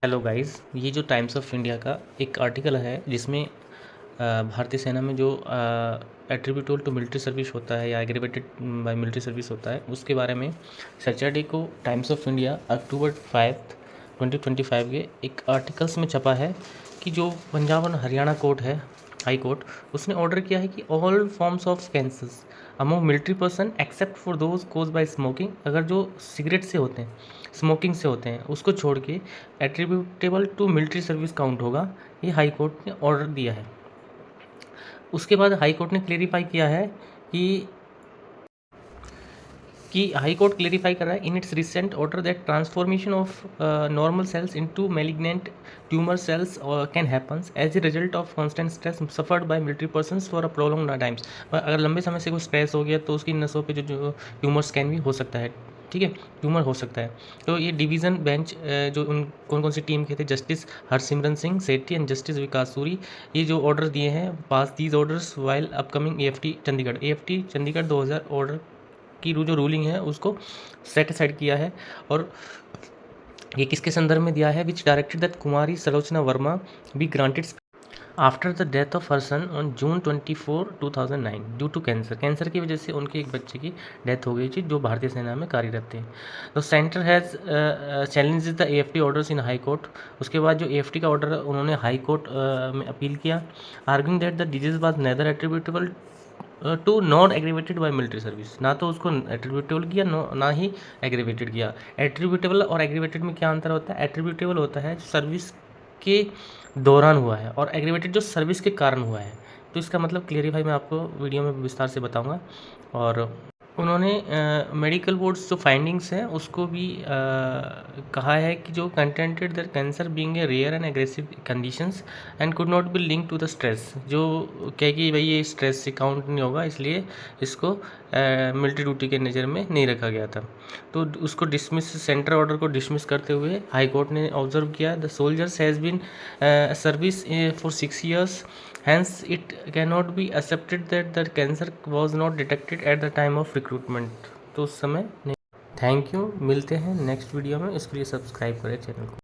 Hello guys, ये जो times of India का एक आर्टिकल है जिसमें भारतीय सेना में जो एट्रीब्यूटल टू मिलिट्री सर्विस होता है या एग्रीवेटेड बाय मिलिट्री सर्विस होता है उसके बारे में सैटरडे को टाइम्स ऑफ इंडिया अक्टूबर 5 2025 के एक आर्टिकल्स में छपा है कि जो पंजाब और हरियाणा कोर्ट है, हाई कोर्ट, उसने ऑर्डर किया है कि all forms of cancers among military person except for those caused by smoking, अगर जो सिगरेट से होते हैं, स्मोकिंग से होते हैं, उसको छोड़ के attributable to military service count होगा। ये हाई कोर्ट ने ऑर्डर दिया है। उसके बाद हाई कोर्ट ने क्लेरिफाई किया है कि हाई कोर्ट क्लेरिफाई कर रहा है in its recent order that transformation of normal cells into malignant tumour cells can happens as a result of constant stress suffered by military persons for a prolong times. अगर लंबे समय से कोई stress हो गया तो उसकी नसों पे जो ट्यूमर्स कैन भी हो सकता है, ठीक है, ट्यूमर हो सकता है। तो ये डिवीज़न बेंच जो उन कौन सी टीम के थे, justice Harsimran Singh Sethi and justice Vikas Suri, ये जो ऑर्डर दिए हैं, pass these orders while upcoming AFT Chandigarh 2000 order की जो रूलिंग है उसको सेट असाइड किया है। और ये किसके संदर्भ में दिया है? Which directed that Kumari Salochana Verma be granted after the death of her son on June 24, 2009 due to cancer की वजह से उनके एक बच्चे की डेथ हो गई थी जो भारतीय सेना में कार्यरत थे। तो centre has challenge the AFT orders in high court. उसके बाद जो एएफटी का ऑर्डर उन्होंने हाई कोर्ट में अपील किया, arguing that the disease was neither attributable to nor aggravated by military service, ना तो उसको एट्रीब्यूटेबल किया ना ही एग्रीवेटेड किया। एट्रीब्यूटेबल और एग्रीवेटेड में क्या अंतर होता है? एट्रीब्यूटेबल होता है जो सर्विस के दौरान हुआ है और एग्रीवेटेड जो सर्विस के कारण हुआ है। तो इसका मतलब क्लियरिफाई मैं आपको वीडियो में विस्तार से बताऊंगा। और उन्होंने मेडिकल बोर्ड्स जो फाइंडिंग्स हैं उसको भी कहा है कि जो contented that cancer being a rare and aggressive conditions and could not be link to the stress, जो कहे कि भाई ये स्ट्रेस से काउंट नहीं होगा, इसलिए इसको मिलिट्री ड्यूटी के नज़र में नहीं रखा गया था। तो उसको डिसमिस, सेंटर ऑर्डर को डिसमिस करते हुए हाई कोर्ट ने ऑब्जर्व किया the soldiers has been service for 6 years, hence it cannot be accepted that the cancer was not detected at the time of recruitment। तो उस समय नहीं। थैंक यू, मिलते हैं नेक्स्ट वीडियो में, इसके लिए सब्सक्राइब करें चैनल को।